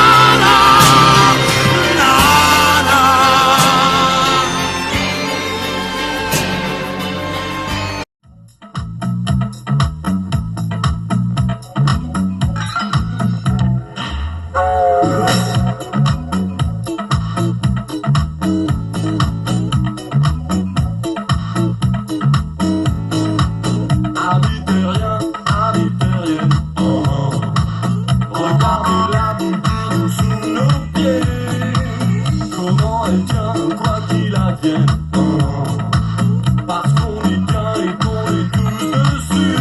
non, non, non. Regardez la bouture sous nos pieds. Comment elle tient, quoi qu'il advienne. Parce qu'on y tient et qu'on est tous dessus.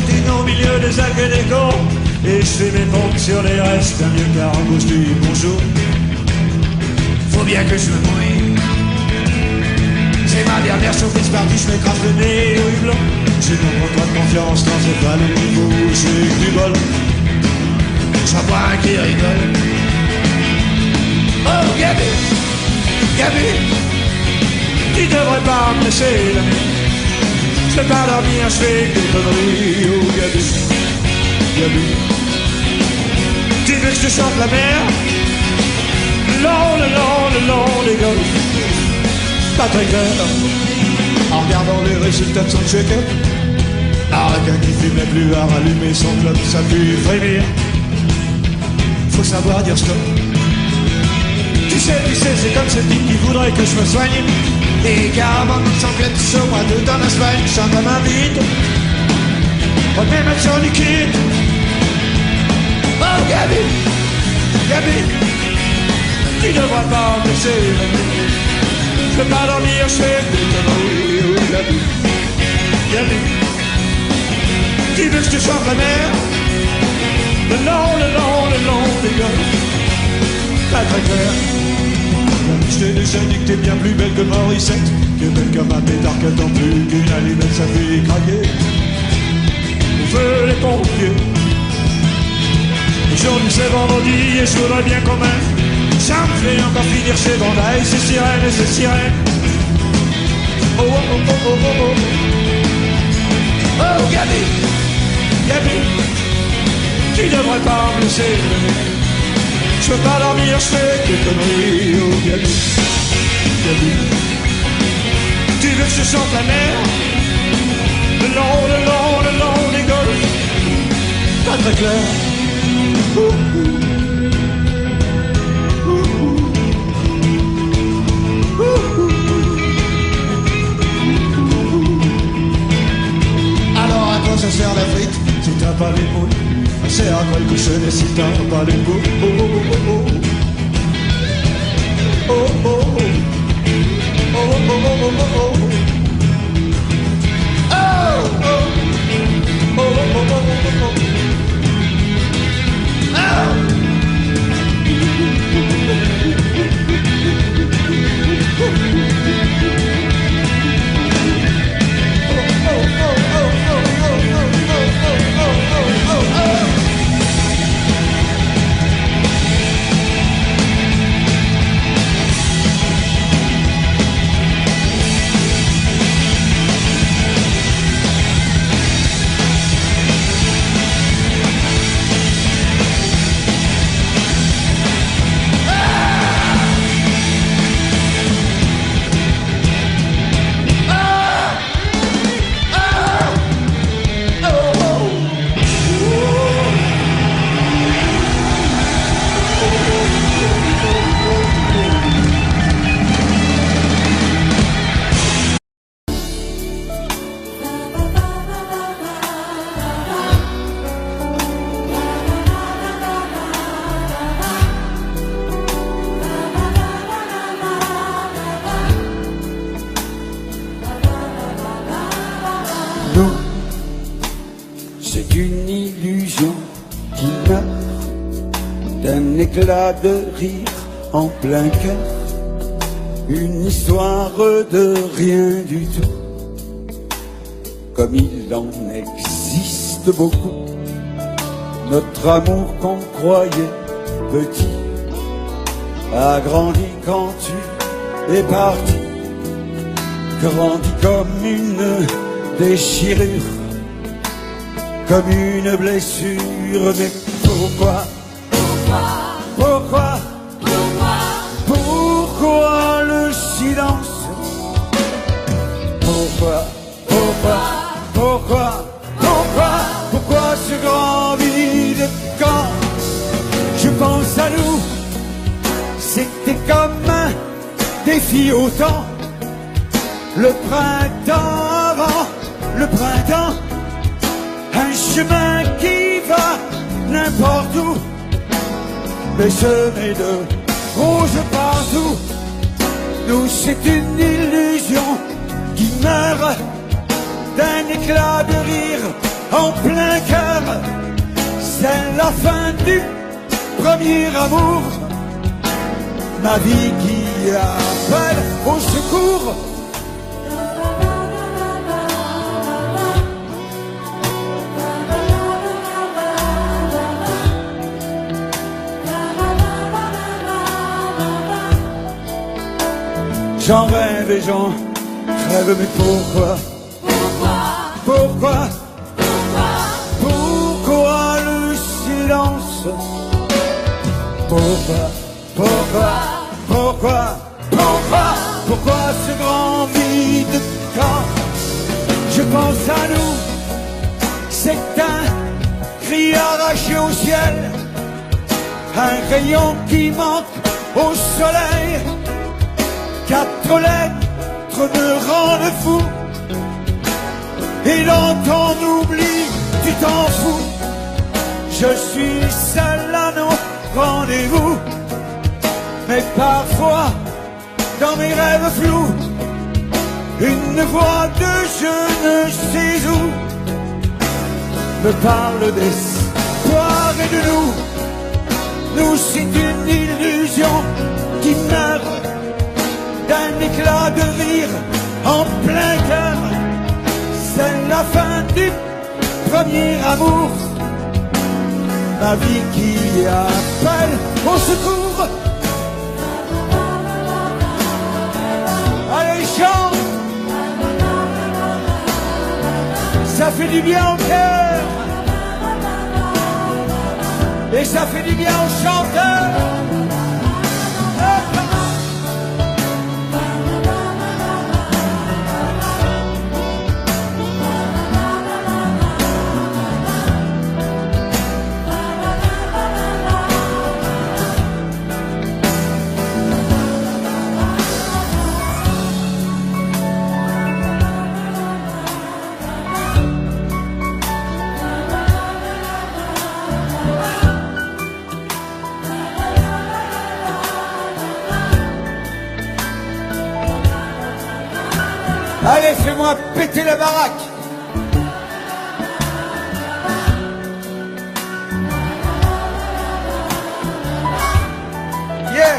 trottine au milieu des algues et des corps. Et je fais mes pompes sur les restes d'un vieux car en gauche du bonjour. Faut bien que je me mouille. C'est ma dernière surprise partie, je m'écrase le nez au hublot. J'ai mon contrat de confiance, non c'est pas le niveau, j'ai du bol. J'en vois un qui rigole. Oh Gabi, Gabi, tu devrais pas me laisser la nuit. Je peux pas dormir, je fais des conneries. Oh Gabi, Gabi, tu veux que je te chante la mer? Le long des golfs. Pas très clair. En regardant les résultats de son check-up, un qui fumait plus à rallumer son club, ça pue frémir. Faut savoir dire stop. Tu sais, c'est comme cette type qui voudrait que je me soigne. Et carrément de sanglette sur moi, 2 dans la semaine, chante à ma vide. Remets ma sur liquide. Oh Gabi, Gabi, tu devrais pas me laisser la nuit. Je peux pas dormir, je fais des conneries. Oh Gabi, Gabi, tu veux que je te chante la mer? Le long des golfs. Pas très clair. Je t'ai déjà dit que t'es bien plus belle que Morissette, que belle comme un pétard qui attend plus qu'une allumette, ça fait craquer. On veut les pompiers. Aujourd'hui c'est vendredi et je voudrais bien quand même. Ça me fait encore finir chez Vanda et c'est sirène et c'est sirène. Oh oh oh oh oh oh oh. Oh Gabi, Gabi, tu devrais pas me laisser le nez. Je peux pas dormir, je fais des conneries. Oh Gabi, Gabi, tu veux que je chante la mer? Le long des golfs. Pas très clair. Alors à quoi ça sert la frite si t'as pas les mots? Ça sert à quoi le cochonnet si t'as pas les mots? Oh oh oh oh oh oh oh oh oh oh oh oh oh. C'est une illusion qui meurt d'un éclat de rire en plein cœur. Une histoire de rien du tout, comme il en existe beaucoup. Notre amour qu'on croyait petit a grandi quand tu es parti, grandi comme une déchirure, comme une blessure. Mais pourquoi, pourquoi le silence? Pourquoi ce grand vide quand je pense à nous? C'était comme un défi au temps, le printemps avant le printemps, un chemin qui va n'importe où, mais semé de roses partout. Nous c'est une illusion qui meurt d'un éclat de rire en plein la fin du premier amour, ma vie qui appelle au secours. J'en rêve et j'en rêve, mais pourquoi? Pourquoi? Pourquoi le silence? Pourquoi? Pourquoi ce grand vide quand je pense à nous? C'est un cri arraché au ciel, un rayon qui manque au soleil. 4 lettres me rendent fou, et dans ton oubli, tu t'en fous. Je suis seul à nos rendez-vous, mais parfois, dans mes rêves flous, une voix de je ne sais où me parle d'espoir et de nous. Nous, c'est une illusion qui meurt d'un éclat de rire en plein cœur. C'est la fin du premier amour, ma vie qui appelle au secours. Allez, chante, ça fait du bien au cœur, et ça fait du bien aux chanteurs. Allez, fais-moi péter la baraque. Yeah.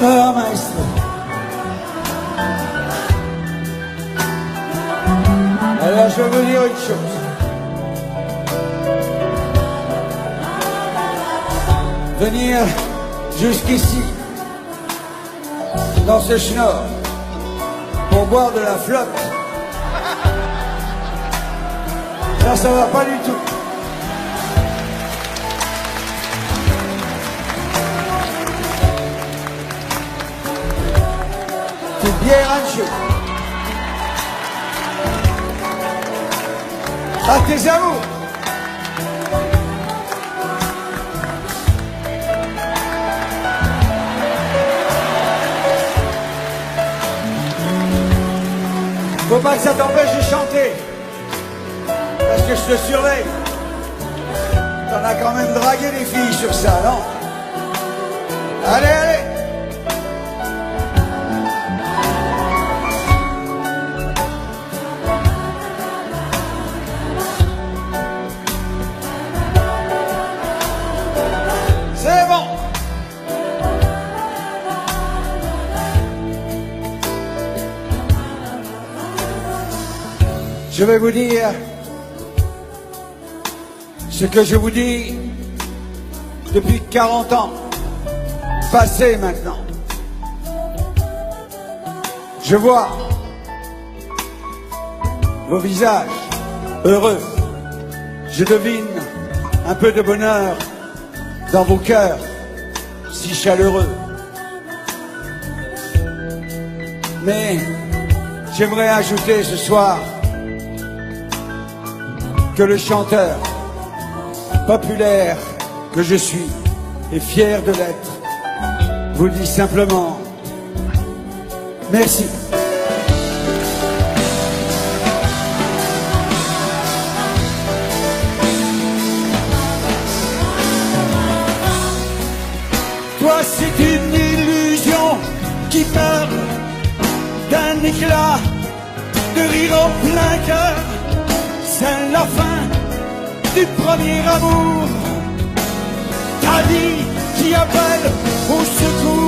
Ah, maestro. Alors je veux dire une chose. Venir jusqu'ici, dans ce schnorr, pour boire de la flotte, ça va pas du tout. C'est bien ranché. À tes amours. Faut pas que ça t'empêche de chanter, parce que je te surveille. T'en as quand même dragué des filles sur ça, non? Allez, allez. C'est bon. Je vais vous dire ce que je vous dis depuis 40 ans, passé maintenant. Je vois vos visages heureux. Je devine un peu de bonheur dans vos cœurs si chaleureux. Mais j'aimerais ajouter ce soir que le chanteur populaire que je suis et fier de l'être vous dit simplement merci. Toi qui meurt d'un éclat de rire au plein cœur. C'est la fin du premier amour. Ta vie qui appelle au secours.